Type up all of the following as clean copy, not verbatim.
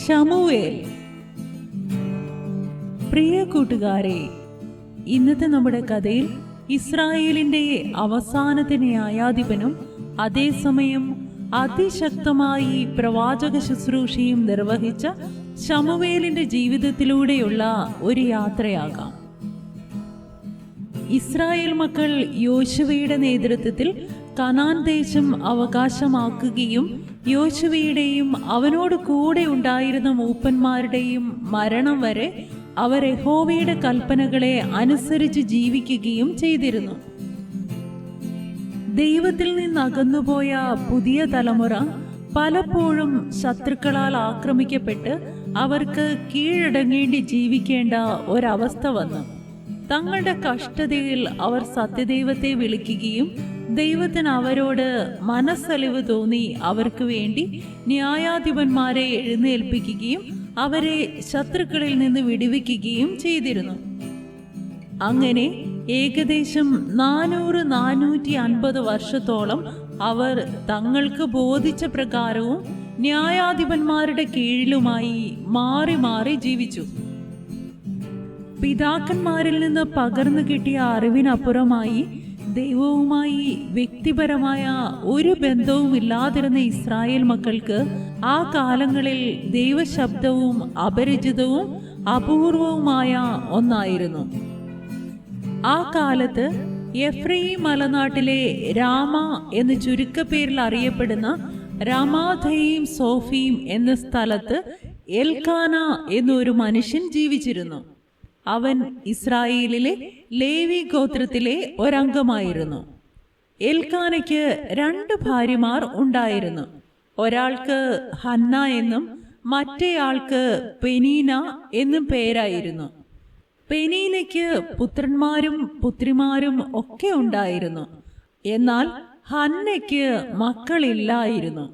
ശമൂവേൽ. പ്രിയ കൂട്ടുകാരെ, ഇന്നത്തെ നമ്മുടെ കഥയിൽ ഇസ്രായേലിന്റെ അവസാനത്തെ ന്യായാധിപനും അതേസമയം അതിശക്തമായി പ്രവാചക ശുശ്രൂഷയും നിർവഹിച്ച ശമൂവേലിന്റെ ജീവിതത്തിലൂടെയുള്ള ഒരു യാത്രയാകാം. ഇസ്രായേൽ മക്കൾ യോശുവയുടെ നേതൃത്വത്തിൽ കനാൻ ദേശം അവകാശമാക്കുകയും യോശുവയുടെയും അവനോട് കൂടെ ഉണ്ടായിരുന്ന മൂപ്പന്മാരുടെയും മരണം വരെ അവർ യഹോവയുടെ കൽപ്പനകളെ അനുസരിച്ച് ജീവിക്കുകയും ചെയ്തിരുന്നു. ദൈവത്തിൽ നിന്ന് അകന്നുപോയ പുതിയ തലമുറ പലപ്പോഴും ശത്രുക്കളാൽ ആക്രമിക്കപ്പെട്ട് അവർക്ക് കീഴടങ്ങേണ്ടി ജീവിക്കേണ്ട ഒരവസ്ഥ വന്നു. തങ്ങളുടെ കഷ്ടതയിൽ അവർ സത്യദൈവത്തെ വിളിക്കുകയും ദൈവത്തിന് അവരോട് മനസ്സലിവ് തോന്നി അവർക്ക് വേണ്ടി ന്യായാധിപന്മാരെ എഴുന്നേൽപ്പിക്കുകയും അവരെ ശത്രുക്കളിൽ നിന്ന് വിടുവിക്കുകയും ചെയ്തിരുന്നു. അങ്ങനെ ഏകദേശം 450 വർഷത്തോളം അവർ തങ്ങൾക്ക് ബോധിച്ച പ്രകാരവും ന്യായാധിപന്മാരുടെ കീഴിലുമായി മാറി മാറി ജീവിച്ചു. പിതാക്കന്മാരിൽ നിന്ന് പകർന്നു കിട്ടിയ അറിവിനപ്പുറമായി ദൈവവുമായി വ്യക്തിപരമായ ഒരു ബന്ധവും ഇല്ലാതിരുന്ന ഇസ്രായേൽ മക്കൾക്ക് ആ കാലങ്ങളിൽ ദൈവശബ്ദവും അപരിചിതവും അപൂർവവുമായ ഒന്നായിരുന്നു. ആ കാലത്ത് എഫ്രയീം മലനാട്ടിലെ രാമ എന്ന് ചുരുക്കപ്പേരിൽ അറിയപ്പെടുന്ന രാമാഥയീം സോഫീം എന്ന സ്ഥലത്ത് എൽക്കാന എന്നൊരു മനുഷ്യൻ ജീവിച്ചിരുന്നു. അവൻ ഇസ്രായേലിലെ ലേവി ഗോത്രത്തിലെ ഒരംഗമായിരുന്നു. എൽക്കാനയ്ക്ക് 2 ഭാര്യമാർ ഉണ്ടായിരുന്നു. ഒരാൾക്ക് ഹന്ന എന്നും മറ്റേയാൾക്ക് പെനീന എന്നും പേരായിരുന്നു. പെനീനയ്ക്ക് പുത്രന്മാരും പുത്രിമാരും ഒക്കെ ഉണ്ടായിരുന്നു. എന്നാൽ ഹന്നയ്ക്ക് മക്കളില്ലായിരുന്നു.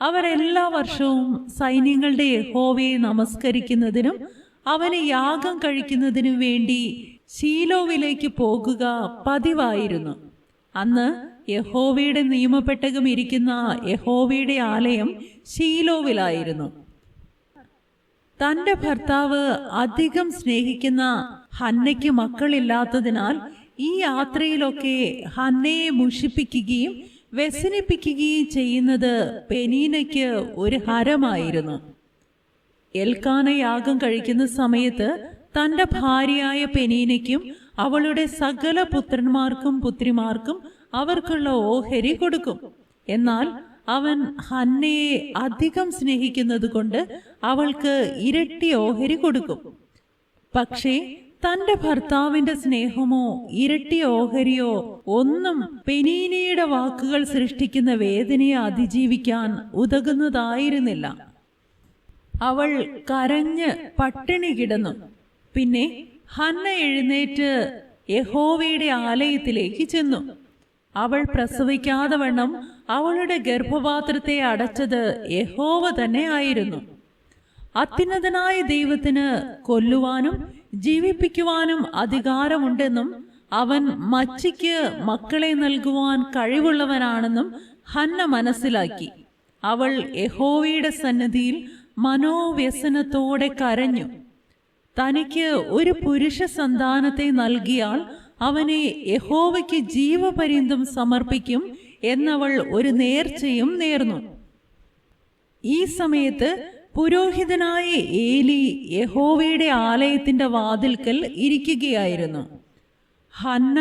അവരെല്ലാ വർഷവും സൈന്യങ്ങളുടെ യഹോവയെ നമസ്കരിക്കുന്നതിനും അവന് യാഗം കഴിക്കുന്നതിനു വേണ്ടി ശീലോവിലേക്ക് പോകുക പതിവായിരുന്നു. അന്ന് യഹോവയുടെ നിയമപെട്ടകം ഇരിക്കുന്ന യഹോവയുടെ ആലയം ശീലോവിലായിരുന്നു. തന്റെ ഭർത്താവ് അധികം സ്നേഹിക്കുന്ന ഹന്നയ്ക്ക് മക്കളില്ലാത്തതിനാൽ ഈ യാത്രയിലൊക്കെ ഹന്നയെ മുഷിപ്പിക്കുകയും വ്യസനിപ്പിക്കുകയും ചെയ്യുന്നത് പെനീനയ്ക്ക് ഒരു ഹരമായിരുന്നു. എൽക്കാന യാഗം കഴിക്കുന്ന സമയത്ത് തന്റെ ഭാര്യയായ പെനീനയ്ക്കും അവളുടെ സകല പുത്രന്മാർക്കും പുത്രിമാർക്കും അവർക്കുള്ള ഓഹരി കൊടുക്കും. എന്നാൽ അവൻ ഹന്നയെ അധികം സ്നേഹിക്കുന്നത് കൊണ്ട് അവൾക്ക് ഇരട്ടി ഓഹരി കൊടുക്കും. പക്ഷേ തന്റെ ഭർത്താവിന്റെ സ്നേഹമോ ഇരട്ടി ഓഹരിയോ ഒന്നും പെനീനയുടെ വാക്കുകൾ സൃഷ്ടിക്കുന്ന വേദനയെ അതിജീവിക്കാൻ ഉതകുന്നതായിരുന്നില്ല. അവൾ കരഞ്ഞ് പട്ടിണി കിടന്നു. പിന്നെ ഹന്ന എഴുന്നേറ്റ് യഹോവയുടെ ആലയത്തിലേക്ക് ചെന്നു. അവൾ പ്രസവിക്കാതെ വണ്ണം അവളുടെ ഗർഭപാത്രത്തെ അടച്ചത് യഹോവ തന്നെ ആയിരുന്നു. അത്യുന്നതനായ ദൈവത്തിന് കൊല്ലുവാനും ജീവിപ്പിക്കുവാനും അധികാരമുണ്ടെന്നും അവൻ മച്ചിക്ക് മക്കളെ നൽകുവാൻ കഴിവുള്ളവനാണെന്നും ഹന്ന മനസ്സിലാക്കി. അവൾ യഹോവയുടെ സന്നിധിയിൽ മനോവ്യസനത്തോടെ കരഞ്ഞു. തനിക്ക് ഒരു പുരുഷ സന്താനത്തെ നൽകിയാൽ അവനെ യഹോവയ്ക്ക് ജീവപര്യന്തം സമർപ്പിക്കും എന്നവൾ ഒരു നേർച്ചയും നേർന്നു. ഈ സമയത്ത് പുരോഹിതനായ ഏലി യഹോവയുടെ ആലയത്തിന്റെ വാതിൽക്കൽ ഇരിക്കുകയായിരുന്നു. ഹന്ന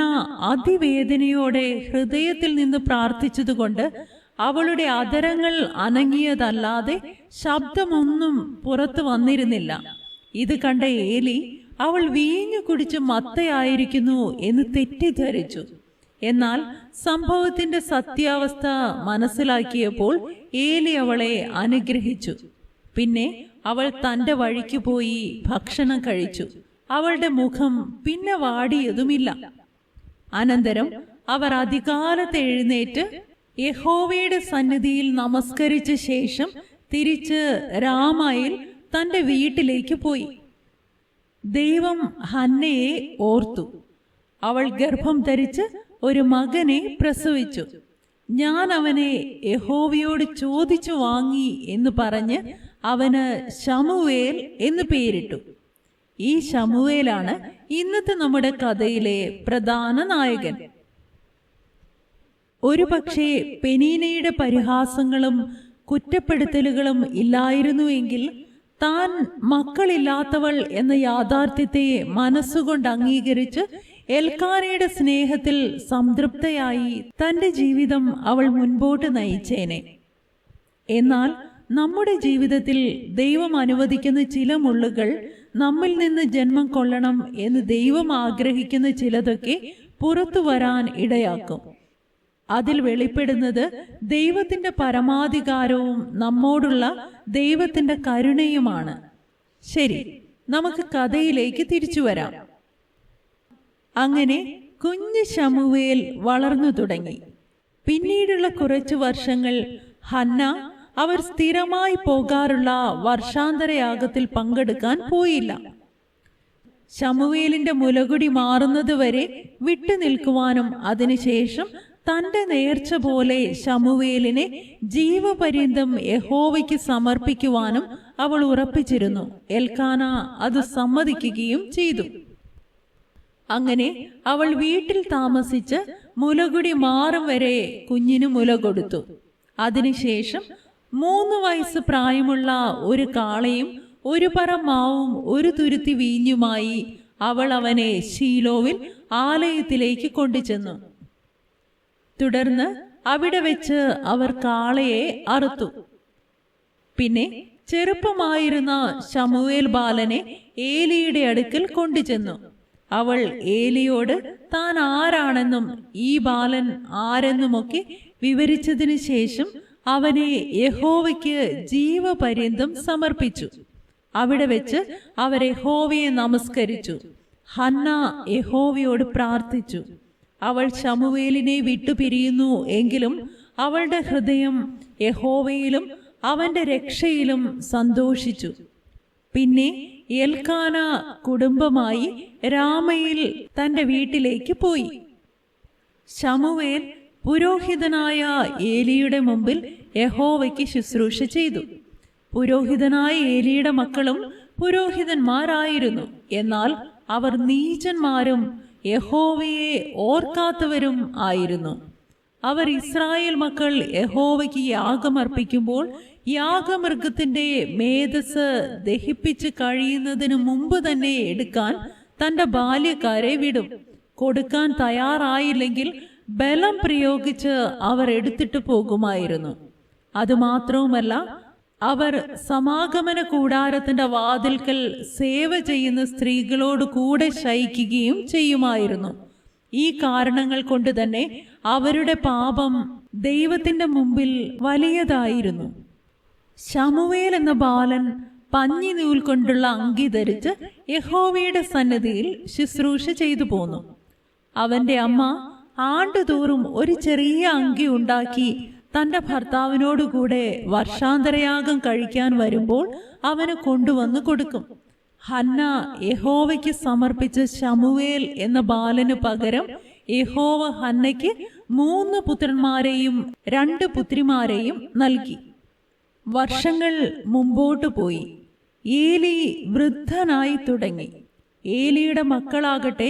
അതിവേദനയോടെ ഹൃദയത്തിൽ നിന്ന് പ്രാർത്ഥിച്ചതുകൊണ്ട് അവളുടെ അധരങ്ങൾ അനങ്ങിയതല്ലാതെ ശബ്ദമൊന്നും പുറത്തു വന്നിരുന്നില്ല. ഇത് കണ്ട ഏലി അവൾ വീഞ്ഞു കുടിച്ച് മത്തയായിരിക്കുന്നു എന്ന് തെറ്റിദ്ധരിച്ചു. എന്നാൽ സംഭവത്തിന്റെ സത്യാവസ്ഥ മനസ്സിലാക്കിയപ്പോൾ ഏലി അവളെ അനുഗ്രഹിച്ചു. പിന്നെ അവൾ തന്റെ വഴിക്ക് പോയി ഭക്ഷണം കഴിച്ചു. അവളുടെ മുഖം പിന്നെ വാടിയതുമില്ല. അനന്തരം അവർ അതികാലത്ത് എഴുന്നേറ്റ് യഹോവയുടെ സന്നിധിയിൽ നമസ്കരിച്ച ശേഷം തിരിച്ച് രാമയിൽ തന്റെ വീട്ടിലേക്ക് പോയി. ദൈവം ഹന്നയെ ഓർത്തു. അവൾ ഗർഭം ധരിച്ച് ഒരു മകനെ പ്രസവിച്ചു. ഞാൻ അവനെ യഹോവയോട് ചോദിച്ചു വാങ്ങി എന്ന് പറഞ്ഞ് അവന് ശമൂവേൽ എന്ന് പേരിട്ടു. ഈ ശമൂവേലാണ് ഇന്നത്തെ നമ്മുടെ കഥയിലെ പ്രധാന നായകൻ. ഒരു പക്ഷേ പെനീനയുടെ പരിഹാസങ്ങളും കുറ്റപ്പെടുത്തലുകളും ഇല്ലായിരുന്നുവെങ്കിൽ താൻ മക്കളില്ലാത്തവൾ എന്ന യാഥാർത്ഥ്യത്തെ മനസ്സുകൊണ്ട് അംഗീകരിച്ച് എൽക്കാനയുടെ സ്നേഹത്തിൽ സംതൃപ്തയായി തൻ്റെ ജീവിതം അവൾ മുൻപോട്ട് നയിച്ചേനെ. എന്നാൽ നമ്മുടെ ജീവിതത്തിൽ ദൈവം അനുവദിക്കുന്ന ചില മുള്ളുകൾ നമ്മിൽ നിന്ന് ജന്മം കൊള്ളണം എന്ന് ദൈവം ആഗ്രഹിക്കുന്ന ചിലതൊക്കെ പുറത്തു വരാൻ ഇടയാക്കും. അതിൽ വെളിപ്പെടുന്നത് ദൈവത്തിൻ്റെ പരമാധികാരവും നമ്മോടുള്ള ദൈവത്തിൻ്റെ കരുണയുമാണ്. ശരി, നമുക്ക് കഥയിലേക്ക് തിരിച്ചു വരാം. അങ്ങനെ കുഞ്ഞ് ശമൂവേൽ വളർന്നു തുടങ്ങി. പിന്നീടുള്ള കുറച്ചു വർഷങ്ങൾ ഹന്ന അവർ സ്ഥിരമായി പോകാറുള്ള വർഷാന്തര യാഗത്തിൽ പങ്കെടുക്കാൻ പോയില്ല. ശമൂവേലിന്റെ മുലകുടി മാറുന്നതുവരെ വിട്ടുനിൽക്കുവാനും അതിനുശേഷം തൻ്റെ നേർച്ച പോലെ ശമൂവേലിനെ ജീവപര്യന്തം യഹോവയ്ക്ക് സമർപ്പിക്കുവാനും അവൾ ഉറപ്പിച്ചിരുന്നു. എൽക്കാന അത് സമ്മതിക്കുകയും ചെയ്തു. അങ്ങനെ അവൾ വീട്ടിൽ താമസിച്ച് മുലകുടി മാറും വരെ കുഞ്ഞിന് മുല കൊടുത്തു. അതിനുശേഷം 3 വയസ്സ് പ്രായമുള്ള ഒരു കാളയും ഒരു പറ മാവും ഒരു തുരുത്തി വീഞ്ഞുമായി അവൾ അവനെ ശീലോവിൽ ആലയത്തിലേക്ക് കൊണ്ടുചെന്നു. തുടർന്ന് അവിടെ വെച്ച് അവർ കാളയെ അറുത്തു. പിന്നെ ചെറുപ്പമായിരുന്ന ശമൂവേൽ ബാലനെ ഏലിയുടെ അടുക്കൽ കൊണ്ടുചെന്നു. അവൾ ഏലിയോട് താൻ ആരാണെന്നും ഈ ബാലൻ ആരെന്നുമൊക്കെ വിവരിച്ചതിനു ശേഷം അവനെ യഹോവയ്ക്ക് ജീവപര്യന്തം സമർപ്പിച്ചു. അവിടെ വെച്ച് അവർ യഹോവയെ നമസ്കരിച്ചു. ഹന്ന യഹോവയോട് പ്രാർത്ഥിച്ചു. അവൾ ശമൂവേലിനെ വിട്ടുപിരിയുന്നു എങ്കിലും അവളുടെ ഹൃദയം യഹോവയിലും അവന്റെ രക്ഷയിലും സന്തോഷിച്ചു. പിന്നെ എൽക്കാന കുടുംബമായി രാമയിൽ തന്റെ വീട്ടിലേക്ക് പോയി. ശമൂവേൽ പുരോഹിതനായ ഏലിയുടെ മുമ്പിൽ യഹോവയ്ക്ക് ശുശ്രൂഷ ചെയ്തു. പുരോഹിതനായ ഏലിയുടെ മക്കളും പുരോഹിതന്മാരായിരുന്നു. എന്നാൽ അവർ നീചന്മാരും യഹോവയെ ഓർക്കാത്തവരും ആയിരുന്നു. അവർ ഇസ്രായേൽ മക്കൾ യഹോവയ്ക്ക് യാഗമർപ്പിക്കുമ്പോൾ യാഗമൃഗത്തിന്റെ മേധസ് ദഹിപ്പിച്ച് കഴിയുന്നതിന് മുമ്പ് തന്നെ എടുക്കാൻ തന്റെ ബാല്യക്കാരെ വിടും. കൊടുക്കാൻ തയ്യാറായില്ലെങ്കിൽ ബലം പ്രയോഗിച്ച് അവർ എടുത്തിട്ട് പോകുമായിരുന്നു. അതുമാത്രവുമല്ല, അവർ സമാഗമന കൂടാരത്തിന്റെ വാതിൽക്കൽ സേവ ചെയ്യുന്ന സ്ത്രീകളോട് കൂടെ ശയിക്കുകയും ചെയ്യുമായിരുന്നു. ഈ കാരണങ്ങൾ കൊണ്ട് തന്നെ അവരുടെ പാപം ദൈവത്തിന്റെ മുമ്പിൽ വലിയതായിരുന്നു. ശമൂവേൽ എന്ന ബാലൻ പഞ്ഞി നൂൽ കൊണ്ടുള്ള അങ്കി ധരിച്ച് യഹോവയുടെ സന്നിധിയിൽ ശുശ്രൂഷ ചെയ്തു പോന്നു. അവന്റെ അമ്മ ആണ്ടുതോറും ഒരു ചെറിയ അങ്കി ഉണ്ടാക്കി തന്റെ ഭർത്താവിനോടുകൂടെ വർഷാന്തരയാഗം കഴിക്കാൻ വരുമ്പോൾ അവന് കൊണ്ടുവന്ന് കൊടുക്കും. ഹന്ന യഹോവയ്ക്ക് സമർപ്പിച്ച ശമൂവേൽ എന്ന ബാലന് പകരം യഹോവ ഹന്നയ്ക്ക് 3 പുത്രന്മാരെയും 2 പുത്രിമാരെയും നൽകി. വർഷങ്ങൾ മുമ്പോട്ട് പോയി. ഏലി വൃദ്ധനായി തുടങ്ങി. ഏലിയുടെ മക്കളാകട്ടെ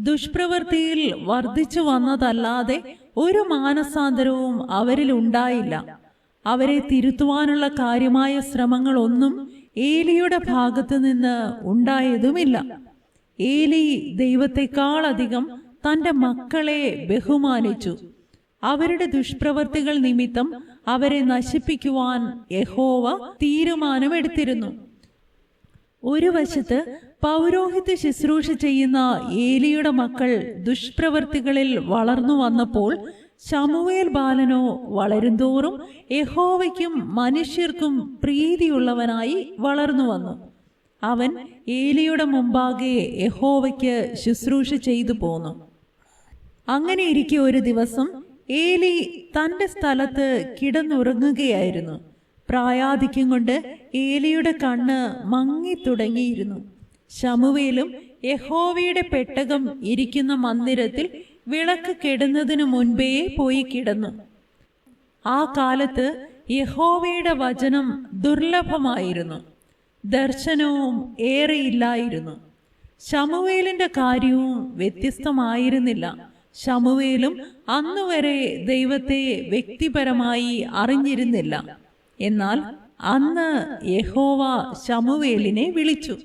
ദുഷ്പ്രവൃത്തിയിൽ വർദ്ധിച്ചു വന്നതല്ലാതെ ഒരു മാനസാന്തരവും അവരിൽ ഉണ്ടായില്ല. അവരെ തിരുത്തുവാനുള്ള കാര്യമായ ശ്രമങ്ങളൊന്നും ഏലിയുടെ ഭാഗത്തു നിന്ന് ഉണ്ടായതുമില്ല. ഏലി ദൈവത്തെക്കാളധികം തന്റെ മക്കളെ ബഹുമാനിച്ചു. അവരുടെ ദുഷ്പ്രവൃത്തികൾ നിമിത്തം അവരെ നശിപ്പിക്കുവാൻ യഹോവ തീരുമാനമെടുത്തിരുന്നു. ഒരു വശത്ത് പൗരോഹിത്യ ശുശ്രൂഷ ചെയ്യുന്ന ഏലിയുടെ മക്കൾ ദുഷ്പ്രവൃത്തികളിൽ വളർന്നു വന്നപ്പോൾ ശമൂവേൽ ബാലനോ വളരുംതോറും യഹോവയ്ക്കും മനുഷ്യർക്കും പ്രീതിയുള്ളവനായി വളർന്നു വന്നു. അവൻ ഏലിയുടെ മുമ്പാകെ യഹോവയ്ക്ക് ശുശ്രൂഷ ചെയ്തു പോന്നു. അങ്ങനെ ഇരിക്കെ ഒരു ദിവസം ഏലി തന്റെ സ്ഥലത്ത് കിടന്നുറങ്ങുകയായിരുന്നു. പ്രായാധിക്യം കൊണ്ട് ഏലിയുടെ കണ്ണ് മങ്ങിത്തുടങ്ങിയിരുന്നു. ശമൂവേലും യഹോവയുടെ പെട്ടകം ഇരിക്കുന്ന മന്ദിരത്തിൽ വിളക്ക് കെടുന്നതിനു മുൻപേ പോയി കിടന്നു. ആ കാലത്ത് യഹോവയുടെ വചനം ദുർലഭമായിരുന്നു, ദർശനവും ഏറെയില്ലായിരുന്നു. ശമൂവേലിന്റെ കാര്യവും വ്യത്യസ്തമായിരുന്നില്ല. ശമൂവേലും അന്നുവരെ ദൈവത്തെ വ്യക്തിപരമായി അറിഞ്ഞിരുന്നില്ല. എന്നാൽ അന്ന് യഹോവ ശമൂവേലിനെ വിളിച്ചു.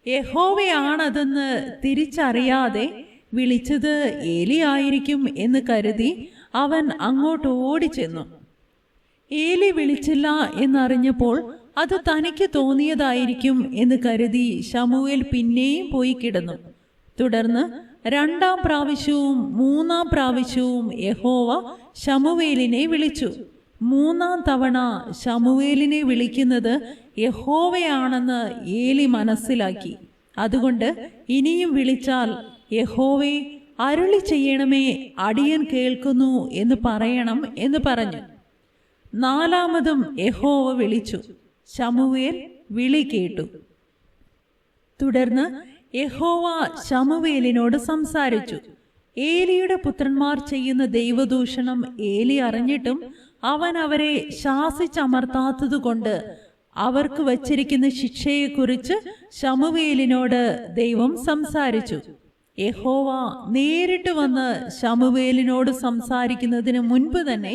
യഹോവയാണതെന്ന് തിരിച്ചറിയാതെ വിളിച്ചത് ഏലി ആയിരിക്കും എന്ന് കരുതി അവൻ അങ്ങോട്ട് ഓടിച്ചെന്നു. ഏലി വിളിച്ചില്ല എന്നറിഞ്ഞപ്പോൾ അത് തനിക്ക് തോന്നിയതായിരിക്കും എന്ന് കരുതി ശമൂവേൽ പിന്നെയും പോയി കിടന്നു. തുടർന്ന് 2-ാം പ്രാവശ്യവും 3-ാം പ്രാവശ്യവും യഹോവ ശമൂവേലിനെ വിളിച്ചു. 3-ാം തവണ ശമൂവേലിനെ വിളിക്കുന്നത് യഹോവയാണെന്ന് ഏലി മനസ്സിലാക്കി. അതുകൊണ്ട് ഇനിയും വിളിച്ചാൽ യഹോവേ അരുളി ചെയ്യണമേ, അടിയൻ കേൾക്കുന്നു എന്ന് പറയണം എന്ന് പറഞ്ഞു. 4-മതും യഹോവ വിളിച്ചു. ശമൂവേൽ വിളി കേട്ടു. തുടർന്ന് യഹോവ ശമൂവേലിനോട് സംസാരിച്ചു. ഏലിയുടെ പുത്രന്മാർ ചെയ്യുന്ന ദൈവദൂഷണം ഏലി അറിഞ്ഞിട്ടും അവൻ അവരെ ശാസിച്ചമർത്താത്തതുകൊണ്ട് അവർക്ക് വച്ചിരിക്കുന്ന ശിക്ഷയെക്കുറിച്ച് ശമൂവേലിനോട് ദൈവം സംസാരിച്ചു. യഹോവ നേരിട്ട് വന്ന് ശമൂവേലിനോട് സംസാരിക്കുന്നതിന് മുൻപ് തന്നെ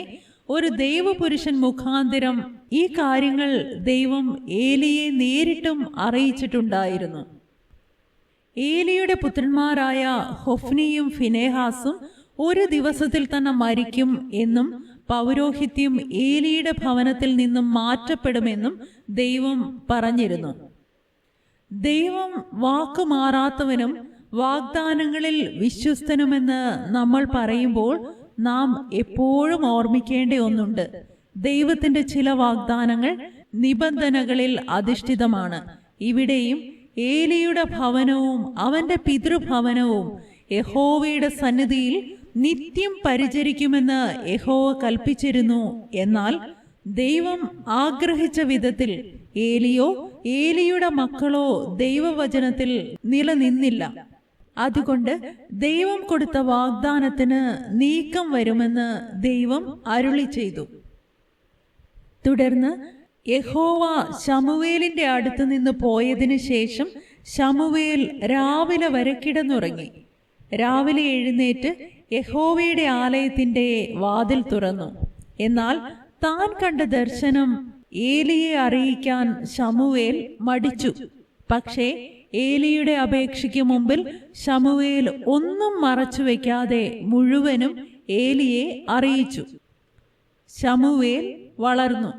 ഒരു ദൈവപുരുഷൻ മുഖാന്തരം ഈ കാര്യങ്ങൾ ദൈവം ഏലിയെ നേരിട്ടും അറിയിച്ചിട്ടുണ്ടായിരുന്നു. ഏലിയുടെ പുത്രന്മാരായ ഹൊഫ്നിയും ഫിനെഹാസും ഒരു ദിവസത്തിൽ തന്നെ മരിക്കും എന്നും പൗരോഹിത്യം ഏലിയുടെ ഭവനത്തിൽ നിന്നും മാറ്റപ്പെടുമെന്നും ദൈവം പറഞ്ഞിരുന്നു. ദൈവം വാക്കുമാറാത്തവനും വാഗ്ദാനങ്ങളിൽ വിശ്വസ്തനുമെന്ന് നമ്മൾ പറയുമ്പോൾ നാം എപ്പോഴും ഓർമ്മിക്കേണ്ട ഒന്നുണ്ട്. ദൈവത്തിന്റെ ചില വാഗ്ദാനങ്ങൾ നിബന്ധനകളിൽ അധിഷ്ഠിതമാണ്. ഇവിടെയും ഏലിയുടെ ഭവനവും അവന്റെ പിതൃഭവനവും യഹോവയുടെ സന്നിധിയിൽ നിത്യം പരിചരിക്കുമെന്ന് യഹോവ കൽപ്പിച്ചിരുന്നു. എന്നാൽ ദൈവം ആഗ്രഹിച്ച വിധത്തിൽ ഏലിയോ ഏലിയുടെ മക്കളോ ദൈവവചനത്തിൽ നിലനിന്നില്ല. അതുകൊണ്ട് ദൈവം കൊടുത്ത വാഗ്ദാനത്തിന് നീക്കം വരുമെന്ന് ദൈവം അരുളി ചെയ്തു. തുടർന്ന് യഹോവ ശമൂവേലിന്റെ അടുത്ത് നിന്ന് പോയതിനു ശേഷം ശമൂവേൽ രാവിലെ വരെ കിടന്നുറങ്ങി. രാവിലെ എഴുന്നേറ്റ് യഹോവയുടെ ആലയത്തിന്റെ വാതിൽ തുറന്നു. എന്നാൽ താൻ കണ്ട ദർശനം ഏലിയെ അറിയിക്കാൻ ശമൂവേൽ മടിച്ചു. പക്ഷേ ഏലിയുടെ അപേക്ഷയ്ക്ക് മുമ്പിൽ ശമൂവേൽ ഒന്നും മറച്ചു വെക്കാതെ മുഴുവനും ഏലിയെ അറിയിച്ചു. ശമൂവേൽ വളർന്നു.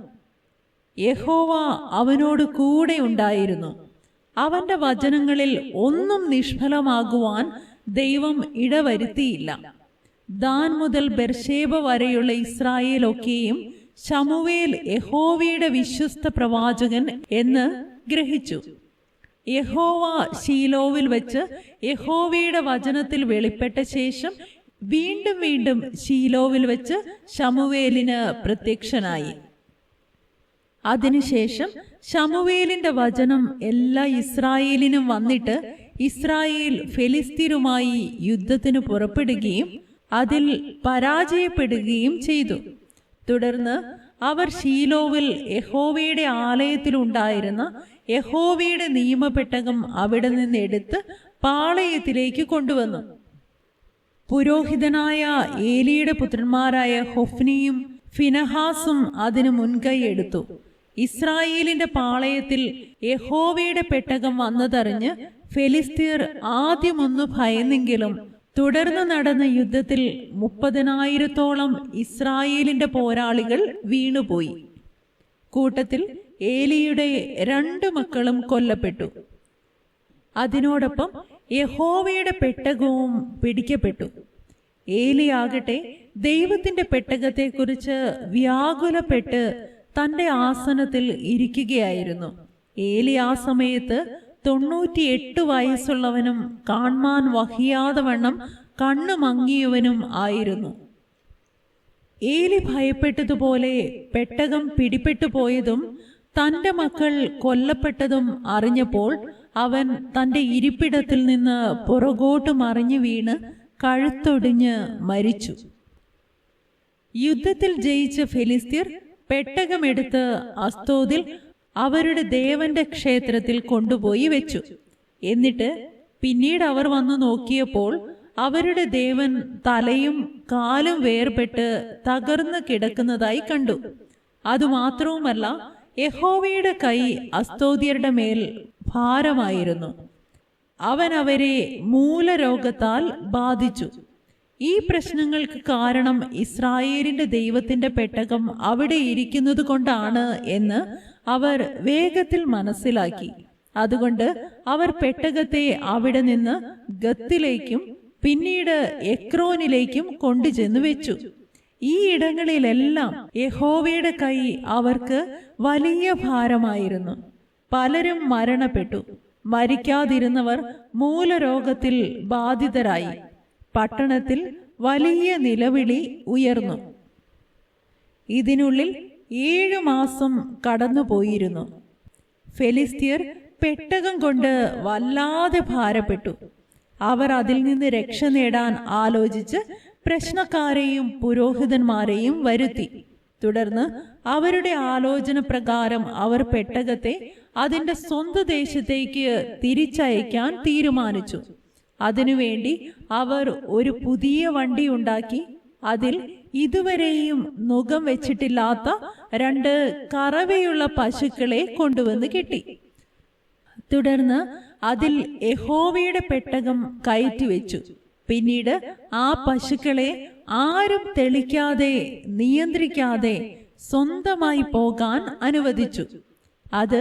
യഹോവ അവനോട് കൂടെ ഉണ്ടായിരുന്നു. അവന്റെ വചനങ്ങളിൽ ഒന്നും നിഷ്ഫലമാകുവാൻ ദൈവം ഇടവരുത്തിയില്ല. ദാൻ മുതൽ ബെർശേബ വരെയുള്ള ഇസ്രായേലൊക്കെയും ശമൂവേൽ യഹോവയുടെ വിശ്വസ്ത പ്രവാചകൻ എന്ന് ഗ്രഹിച്ചു. യഹോവ ശീലോവിൽ വെച്ച് യഹോവയുടെ വചനത്തിൽ വെളിപ്പെട്ട ശേഷം വീണ്ടും വീണ്ടും ശീലോവിൽ വെച്ച് ശമൂവേലിന് പ്രത്യക്ഷനായി. അതിനുശേഷം ശമൂവേലിന്റെ വചനം എല്ലാ ഇസ്രായേലിനും വന്നിട്ട് ഇസ്രായേൽ ഫെലിസ്തീനുമായി യുദ്ധത്തിന് പുറപ്പെടുകയും അതിൽ പരാജയപ്പെടുകയും ചെയ്തു. തുടർന്ന് അവർ ശീലോവിൽ യഹോവയുടെ ആലയത്തിലുണ്ടായിരുന്ന യഹോവയുടെ നിയമപെട്ടകം അവിടെ നിന്ന് എടുത്ത് പാളയത്തിലേക്ക് കൊണ്ടുവന്നു. പുരോഹിതനായ ഏലിയുടെ പുത്രന്മാരായ ഹൊഫ്നിയും ഫിനഹാസും അതിന് മുൻകൈ എടുത്തു. ഇസ്രായേലിന്റെ പാളയത്തിൽ യഹോവയുടെ പെട്ടകം വന്നതറിഞ്ഞ് ഫെലിസ്തീർ ആദ്യമൊന്നു ഭയന്നെങ്കിലും തുടർന്ന് നടന്ന യുദ്ധത്തിൽ 30,000-ഓളം ഇസ്രായേലിന്റെ പോരാളികൾ വീണുപോയി. കൂട്ടത്തിൽ ഏലിയുടെ 2 മക്കളും കൊല്ലപ്പെട്ടു. അതിനോടൊപ്പം യഹോവയുടെ പെട്ടകവും പിടിക്കപ്പെട്ടു. ഏലിയാകട്ടെ ദൈവത്തിന്റെ പെട്ടകത്തെക്കുറിച്ച് വ്യാകുലപ്പെട്ട് തന്റെ ആസനത്തിൽ ഇരിക്കുകയായിരുന്നു. ഏലി ആ സമയത്ത് 98 വയസ്സുള്ളവനും കാൺമാൻ വഹിയാതെ വണ്ണം കണ്ണു മങ്ങിയവനും ആയിരുന്നു. ഏലി ഭയപ്പെട്ടതുപോലെ പെട്ടകം പിടിപ്പെട്ടു പോയതും തന്റെ മക്കൾ കൊല്ലപ്പെട്ടതും അറിഞ്ഞപ്പോൾ അവൻ തന്റെ ഇരിപ്പിടത്തിൽ നിന്ന് പുറകോട്ട് മറിഞ്ഞു വീണ് കഴുത്തൊടിഞ്ഞ് മരിച്ചു. യുദ്ധത്തിൽ ജയിച്ച ഫെലിസ്തീർ പെട്ടകമെടുത്ത് അസ്തോദിൽ അവരുടെ ദേവന്റെ ക്ഷേത്രത്തിൽ കൊണ്ടുപോയി വെച്ചു. എന്നിട്ട് പിന്നീട് അവർ വന്നു നോക്കിയപ്പോൾ അവരുടെ ദേവൻ തലയും കാലും വേർപെട്ട് തകർന്നു കിടക്കുന്നതായി കണ്ടു. അതുമാത്രവുമല്ല, യഹോവയുടെ കൈ അസ്തോദ്യരുടെ മേൽ ഭാരമായിരുന്നു. അവൻ അവരെ മൂലരോഗത്താൽ ബാധിച്ചു. ഈ പ്രശ്നങ്ങൾക്ക് കാരണം ഇസ്രായേലിന്റെ ദൈവത്തിന്റെ പെട്ടകം അവിടെ ഇരിക്കുന്നത് കൊണ്ടാണ് എന്ന് അവർ വേഗത്തിൽ മനസ്സിലാക്കി. അതുകൊണ്ട് അവർ പെട്ടകത്തെ അവിടെ നിന്ന് ഗത്തിലേക്കും പിന്നീട് എക്രോനിലേക്കും കൊണ്ടുചെന്ന് വെച്ചു. ഈ ഇടങ്ങളിലെല്ലാം യഹോവയുടെ കൈ അവർക്ക് വലിയ ഭാരമായിരുന്നു. പലരും മരണപ്പെട്ടു. മരിക്കാതിരുന്നവർ മൂലരോഗത്തിൽ ബാധിതരായി. പട്ടണത്തിൽ വലിയ നിലവിളി ഉയർന്നു. ഇതിനുള്ളിൽ 7 മാസം കടന്നുപോയിരുന്നു. ഫെലിസ്ത്യർ പെട്ടകം കൊണ്ട് വല്ലാതെ ഭാരപ്പെട്ടു. അവർ അതിൽ നിന്ന് രക്ഷ നേടാൻ ആലോചിച്ച് പ്രശ്നക്കാരെയും പുരോഹിതന്മാരെയും വരുത്തി. തുടർന്ന് അവരുടെ ആലോചന പ്രകാരം അവർ പെട്ടകത്തെ അതിന്റെ സ്വന്തം ദേശത്തേക്ക് തിരിച്ചയക്കാൻ തീരുമാനിച്ചു. അതിനുവേണ്ടി അവർ ഒരു പുതിയ വണ്ടി ഉണ്ടാക്കി. അതിൽ ഇതുവരെയും നുകം വെച്ചിട്ടില്ലാത്ത 2 കറവയുള്ള പശുക്കളെ കൊണ്ടുവന്ന് കെട്ടി. തുടർന്ന് അതിൽ യഹോവയുടെ പെട്ടകം കയറ്റിവെച്ചു. പിന്നീട് ആ പശുക്കളെ ആരും തെളിക്കാതെ നിയന്ത്രിക്കാതെ സ്വന്തമായി പോകാൻ അനുവദിച്ചു. അത്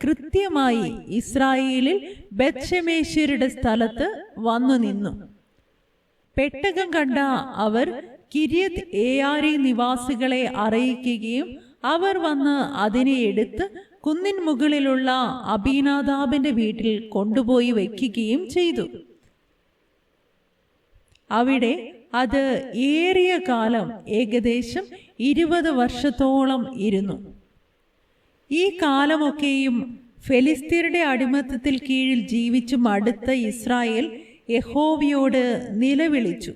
കൃത്യമായി ഇസ്രായേലിൽ ബത്ശെമേശ്യരുടെ സ്ഥലത്ത് വന്നു നിന്നു. പെട്ടകം കണ്ട അവർ കിര്യത്ത് ഏയാരി നിവാസികളെ അറിയിക്കുകയും അവർ വന്ന് അതിനെ എടുത്ത് കുന്നിൻ മുകളിലുള്ള അബീനാദാബിന്റെ വീട്ടിൽ കൊണ്ടുപോയി വയ്ക്കുകയും ചെയ്തു. അവിടെ അത് ഏറിയ കാലം, ഏകദേശം 20 വർഷത്തോളം ഇരുന്നു. ഈ കാലമൊക്കെയും ഫെലിസ്ത്യരുടെ അടിമത്തത്തിൽ കീഴിൽ ജീവിച്ചു മടുത്ത ഇസ്രായേൽ യഹോവയോട് നിലവിളിച്ചു.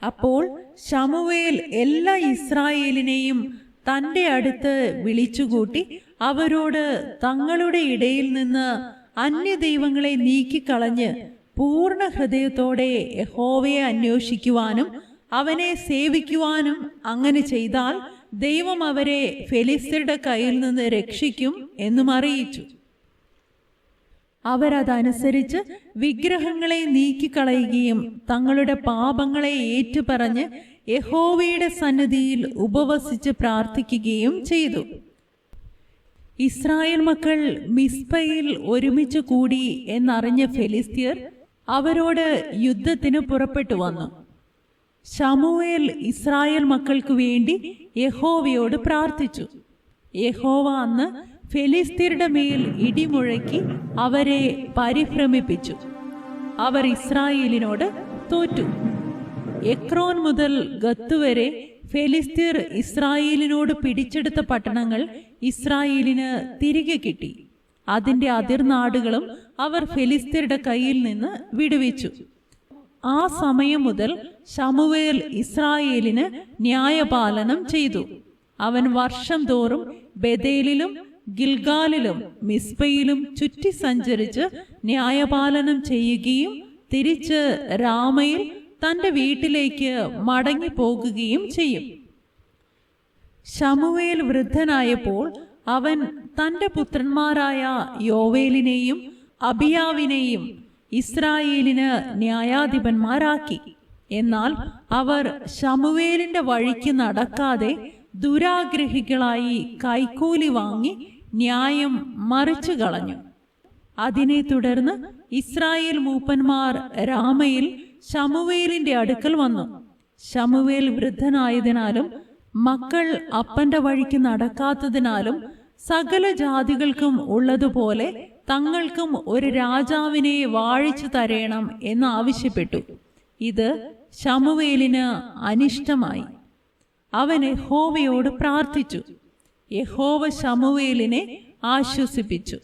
അപ്പോൾ ശമൂവേൽ എല്ലാ ഇസ്രായേലിനെയും തന്റെ അടുത്ത് വിളിച്ചുകൂട്ടി അവരോട് തങ്ങളുടെ ഇടയിൽ നിന്ന് അന്യദൈവങ്ങളെ നീക്കിക്കളഞ്ഞ് പൂർണ്ണ ഹൃദയത്തോടെ യഹോവയെ അന്വേഷിക്കുവാനും അവനെ സേവിക്കുവാനും അങ്ങനെ ചെയ്താൽ ദൈവം അവരെ ഫെലിസ്ത്യരുടെ കയ്യിൽ നിന്ന് രക്ഷിക്കും എന്നും അറിയിച്ചു. അവരതനുസരിച്ച് വിഗ്രഹങ്ങളെ നീക്കിക്കളയുകയും തങ്ങളുടെ പാപങ്ങളെ ഏറ്റുപറഞ്ഞ് യഹോവയുടെ സന്നിധിയിൽ ഉപവസിച്ച് പ്രാർത്ഥിക്കുകയും ചെയ്തു. ഇസ്രായേൽ മക്കൾ മിസ്പയിൽ ഒരുമിച്ച് കൂടി എന്നറിഞ്ഞ ഫെലിസ്ത്യർ അവരോട് യുദ്ധത്തിന് പുറപ്പെട്ടു വന്നു. ശമൂവേൽ ഇസ്രായേൽ മക്കൾക്ക് വേണ്ടി യഹോവയോട് പ്രാർത്ഥിച്ചു. യഹോവ അന്ന് ഫെലിസ്ത്യരുടെ മേൽ ഇടിമുഴക്കി അവരെ പരിഭ്രമിപ്പിച്ചു. അവർ ഇസ്രായേലിനോട് തോറ്റു. എക്രോൻ മുതൽ ഗത്ത് വരെ ഫെലിസ്ത്യർ ഇസ്രായേലിനോട് പിടിച്ചെടുത്ത പട്ടണങ്ങൾ ഇസ്രായേലിന് തിരികെ കിട്ടി. അതിന്റെ അതിർനാടുകളും അവർ ഫെലിസ്ത്യരുടെ കയ്യിൽ നിന്ന് വിടുവിച്ചു. ആ സമയം മുതൽ ശമൂവേൽ ഇസ്രായേലിന് ന്യായപാലനം ചെയ്തു. അവൻ വർഷം തോറും ബേഥേലിലും ഗിൽഗാലിലും മിസ്പയിലും ചുറ്റി സഞ്ചരിച്ച് ന്യായപാലനം ചെയ്യുകയും തിരിച്ച് രാമയിൽ തന്റെ വീട്ടിലേക്ക് മടങ്ങി പോകുകയും ചെയ്യും. ശമൂവേൽ വൃദ്ധനായപ്പോൾ അവൻ തന്റെ പുത്രന്മാരായ യോവേലിനെയും അബിയാവിനെയും ഇസ്രായേലിന് ന്യായാധിപന്മാരാക്കി. എന്നാൽ അവർ ശമൂവേലിന്റെ വഴിക്ക് നടക്കാതെ ദുരാഗ്രഹികളായി കൈക്കൂലി വാങ്ങി ന്യായം മറിച്ചു കളഞ്ഞു. അതിനെ തുടർന്ന് ഇസ്രായേൽ മൂപ്പന്മാർ രാമയിൽ ശമൂവേലിന്റെ അടുക്കൽ വന്നു. ശമൂവേൽ വൃദ്ധനായതിനാലും മക്കൾ അപ്പന്റെ വഴിക്ക് നടക്കാത്തതിനാലും സകല ജാതികൾക്കും ഉള്ളതുപോലെ തങ്ങൾക്കും ഒരു രാജാവിനെ വാഴിച്ചു തരേണം എന്ന് ആവശ്യപ്പെട്ടു. ഇത് ശമൂവേലിന് അനിഷ്ടമായി. അവൻ യഹോവയോട് പ്രാർത്ഥിച്ചു. യഹോവ ശമൂവേലിനെ ആശ്വസിപ്പിച്ചു.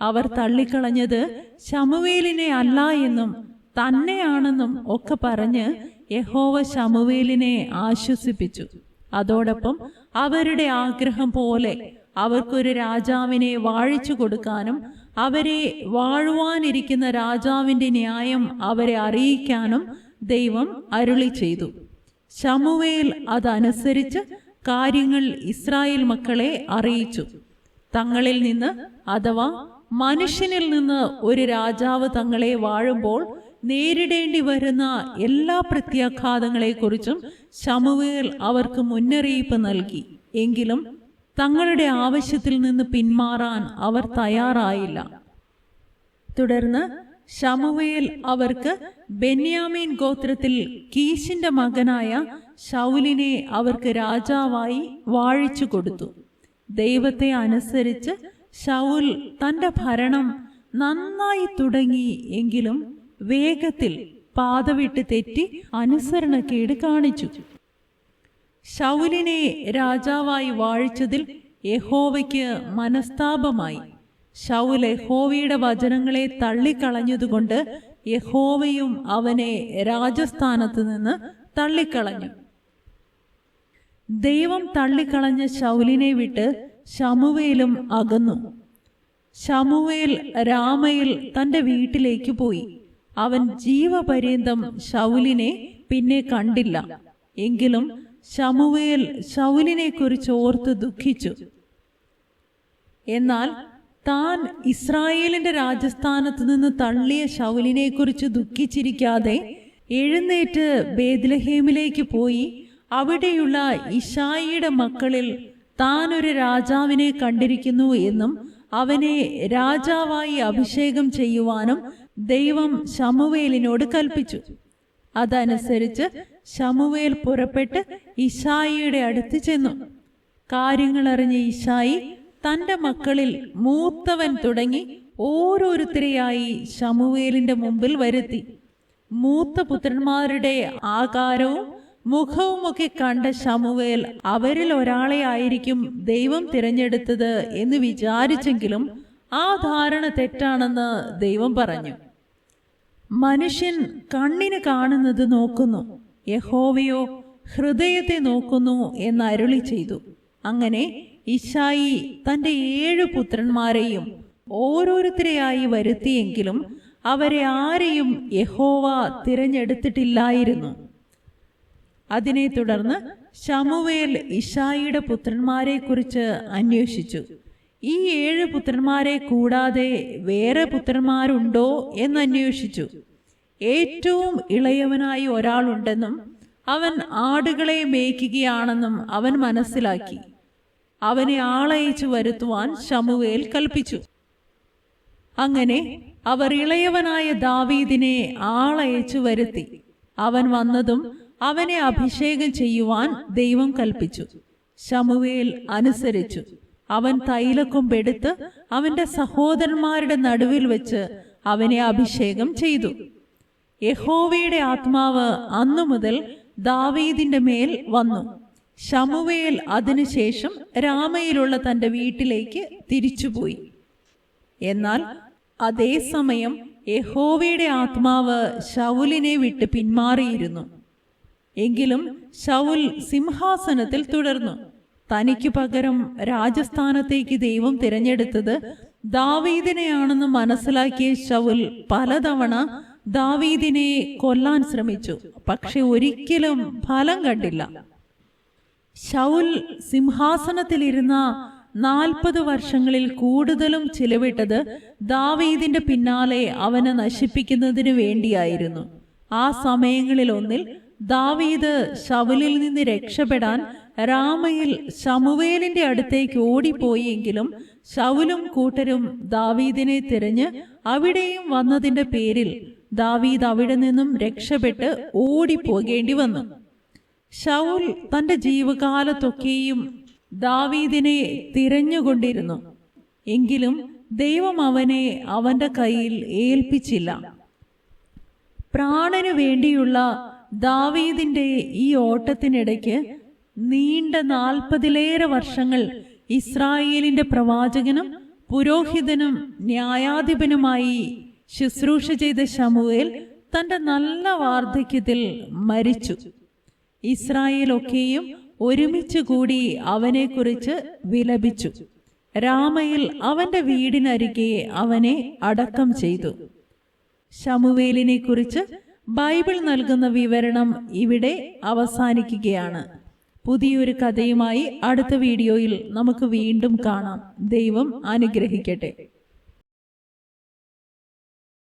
അവർ തള്ളിക്കളഞ്ഞത് ശമൂവേലിനെ അല്ല എന്നും തന്നെയാണെന്നും ഒക്കെ പറഞ്ഞ് യഹോവ ശമൂവേലിനെ ആശ്വസിപ്പിച്ചു. അതോടൊപ്പം അവരുടെ ആഗ്രഹം പോലെ അവർക്കൊരു രാജാവിനെ വാഴിച്ചു കൊടുക്കാനും അവരെ വാഴുവാനിരിക്കുന്ന രാജാവിന്റെ ന്യായം അവരെ അറിയിക്കാനും ദൈവം അരുളി ചെയ്തു. ശമൂവേൽ അതനുസരിച്ച് കാര്യങ്ങൾ ഇസ്രായേൽ മക്കളെ അറിയിച്ചു. തങ്ങളിൽ നിന്ന് അഥവാ മനുഷ്യനിൽ നിന്ന് ഒരു രാജാവ് തങ്ങളെ വാഴുമ്പോൾ നേരിടേണ്ടി വരുന്ന എല്ലാ പ്രത്യാഘാതങ്ങളെക്കുറിച്ചും ശമൂവേൽ അവർക്ക് മുന്നറിയിപ്പ് നൽകി. എങ്കിലും തങ്ങളുടെ ആവശ്യത്തിൽ നിന്ന് പിന്മാറാൻ അവർ തയ്യാറായില്ല. തുടർന്ന് ശമൂവേൽ അവർക്ക് ബെന്യാമീൻ ഗോത്രത്തിൽ കീശിന്റെ മകനായ ശൗലിനെ അവർക്ക് രാജാവായി വാഴിച്ചു കൊടുത്തു. ദൈവത്തെ അനുസരിച്ച് ശൗൽ തന്റെ ഭരണം നന്നായി തുടങ്ങി. എങ്കിലും വേഗത്തിൽ പാതവിട്ട് തെറ്റി അനുസരണക്കേട് കാണിച്ചു. ശൗലിനെ രാജാവായി വാഴിച്ചതിൽ യഹോവയ്ക്ക് മനസ്താപമായി. ശൗൽ യഹോവയുടെ വചനങ്ങളെ തള്ളിക്കളഞ്ഞതുകൊണ്ട് യഹോവയും അവനെ രാജസ്ഥാനത്ത് നിന്ന് തള്ളിക്കളഞ്ഞു. ദൈവം തള്ളിക്കളഞ്ഞ ശൗലിനെ വിട്ട് ശമൂവേലും അകന്നു. ശമൂവേൽ രാമയിൽ തന്റെ വീട്ടിലേക്ക് പോയി. അവൻ ജീവപര്യന്തം ശൗലിനെ പിന്നെ കണ്ടില്ല. എങ്കിലും ശമൂവേൽ ശൗലിനെ കുറിച്ച് ഓർത്ത് ദുഃഖിച്ചു. എന്നാൽ താൻ ഇസ്രായേലിന്റെ രാജസ്ഥാനത്ത് നിന്ന് തള്ളിയ ശൗലിനെ കുറിച്ച് ദുഃഖിച്ചിരിക്കാതെ എഴുന്നേറ്റ് ബേത്ലഹേമിലേക്ക് പോയി അവിടെയുള്ള ഇശായിയുടെ മക്കളിൽ താൻ ഒരു രാജാവിനെ കണ്ടിരിക്കുന്നു എന്നും അവനെ രാജാവായി അഭിഷേകം ചെയ്യുവാനും ദൈവം ശമൂവേലിനോട് കൽപ്പിച്ചു. അതനുസരിച്ച് ശമൂവേൽ പുറപ്പെട്ട് ഇശായിയുടെ അടുത്ത് ചെന്നു. കാര്യങ്ങൾ അറിഞ്ഞ ഇശായി തന്റെ മക്കളിൽ മൂത്തവൻ തുടങ്ങി ഓരോരുത്തരെയായി ശമൂവേലിന്റെ മുമ്പിൽ വരുത്തി. മൂത്ത പുത്രന്മാരുടെ ആകാരവും മുഖവുമൊക്കെ കണ്ട ശമൂവേൽ അവരിൽ ഒരാളെ ആയിരിക്കും ദൈവം തിരഞ്ഞെടുത്തത് എന്ന് വിചാരിച്ചെങ്കിലും ആ ധാരണ തെറ്റാണെന്ന് ദൈവം പറഞ്ഞു. മനുഷ്യൻ കണ്ണിന് കാണുന്നത് നോക്കുന്നു, യഹോവയോ ഹൃദയത്തെ നോക്കുന്നു എന്ന് അരുളി ചെയ്തു. അങ്ങനെ ഇശായി തന്റെ 7 പുത്രന്മാരെയും ഓരോരുത്തരെയായി വരുത്തിയെങ്കിലും അവരെ ആരെയും യഹോവ തിരഞ്ഞെടുത്തിട്ടില്ലായിരുന്നു. അതിനെ തുടർന്ന് ശമൂവേൽ ഇശായിയുടെ പുത്രന്മാരെ കുറിച്ച് അന്വേഷിച്ചു. ഈ 7 പുത്രന്മാരെ കൂടാതെ വേറെ പുത്രന്മാരുണ്ടോ എന്നന്വേഷിച്ചു. ഏറ്റവും ഇളയവനായി ഒരാളുണ്ടെന്നും അവൻ ആടുകളെ മേയ്ക്കുകയാണെന്നും അവൻ മനസ്സിലാക്കി. അവനെ ആളയച്ചു വരുത്തുവാൻ ശമൂവേൽ കൽപ്പിച്ചു. അങ്ങനെ അവർ ഇളയവനായ ദാവീദിനെ ആളയച്ചു വരുത്തി. അവൻ വന്നതും അവനെ അഭിഷേകം ചെയ്യുവാൻ ദൈവം കൽപ്പിച്ചു. ശമൂവേൽ അനുസരിച്ചു. അവൻ തൈലക്കൊമ്പെടുത്ത് അവന്റെ സഹോദരന്മാരുടെ നടുവിൽ വെച്ച് അവനെ അഭിഷേകം ചെയ്തു. യഹോവയുടെ ആത്മാവ് അന്നു മുതൽ ദാവീദിന്റെ മേൽ വന്നു. ശമൂവേൽ അതിനുശേഷം രാമയിലുള്ള തന്റെ വീട്ടിലേക്ക് തിരിച്ചുപോയി. എന്നാൽ അതേസമയം യഹോവയുടെ ആത്മാവ് ശൗലിനെ വിട്ട് പിന്മാറിയിരുന്നു. എങ്കിലും ശൗൽ സിംഹാസനത്തിൽ തുടർന്നു. തനിക്ക് പകരം രാജസ്ഥാനത്തേക്ക് ദൈവം തിരഞ്ഞെടുത്തത് ദാവീദിനെയാണെന്ന് മനസ്സിലാക്കിയ ശൗൽ പലതവണ ദാവീദിനെ കൊല്ലാൻ ശ്രമിച്ചു. പക്ഷെ ഒരിക്കലും ഫലം കണ്ടില്ല. ശൗൽ സിംഹാസനത്തിലിരുന്ന 40 വർഷങ്ങളിൽ കൂടുതലും ചിലവിട്ടത് ദാവീദിന്റെ പിന്നാലെ അവനെ നശിപ്പിക്കുന്നതിന് വേണ്ടിയായിരുന്നു. ആ സമയങ്ങളിൽ ഒന്നിൽ ദാവീദ് ശൗലിൽ നിന്ന് രക്ഷപ്പെടാൻ രാമയിൽ ശമൂവേലിന്റെ അടുത്തേക്ക് ഓടിപ്പോയെങ്കിലും ശൗലും കൂട്ടരും ദാവീദിനെ തിരഞ്ഞ് അവിടെയും വന്നതിന്റെ പേരിൽ ദാവീദ് അവിടെ നിന്നും രക്ഷപ്പെട്ട് ഓടിപ്പോകേണ്ടി വന്നു. ശൗൽ തന്റെ ജീവകാലത്തൊക്കെയും ദാവീദിനെ തിരഞ്ഞുകൊണ്ടിരുന്നു. എങ്കിലും ദൈവം അവനെ അവന്റെ കയ്യിൽ ഏൽപ്പിച്ചില്ല. പ്രാണനു വേണ്ടിയുള്ള ദാവീദിന്റെ ഈ ഓട്ടത്തിനിടയ്ക്ക് നീണ്ട 40-ലേറെ വർഷങ്ങൾ ഇസ്രായേലിന്റെ പ്രവാചകനും പുരോഹിതനും ന്യായാധിപനുമായി ശുശ്രൂഷ ചെയ്ത ശമൂവേൽ തന്റെ നല്ല വാർദ്ധക്യത്തിൽ മരിച്ചു. ഇസ്രായേലൊക്കെയും ഒരുമിച്ച് കൂടി അവനെക്കുറിച്ച് വിലപിച്ചു. രാമയിൽ അവന്റെ വീടിനരികെ അവനെ അടക്കം ചെയ്തു. ശമൂവേലിനെ കുറിച്ച് ബൈബിൾ നൽകുന്ന വിവരണം ഇവിടെ അവസാനിക്കുകയാണ്. പുതിയൊരു കഥയുമായി അടുത്ത വീഡിയോയിൽ നമുക്ക് വീണ്ടും കാണാം. ദൈവം അനുഗ്രഹിക്കട്ടെ.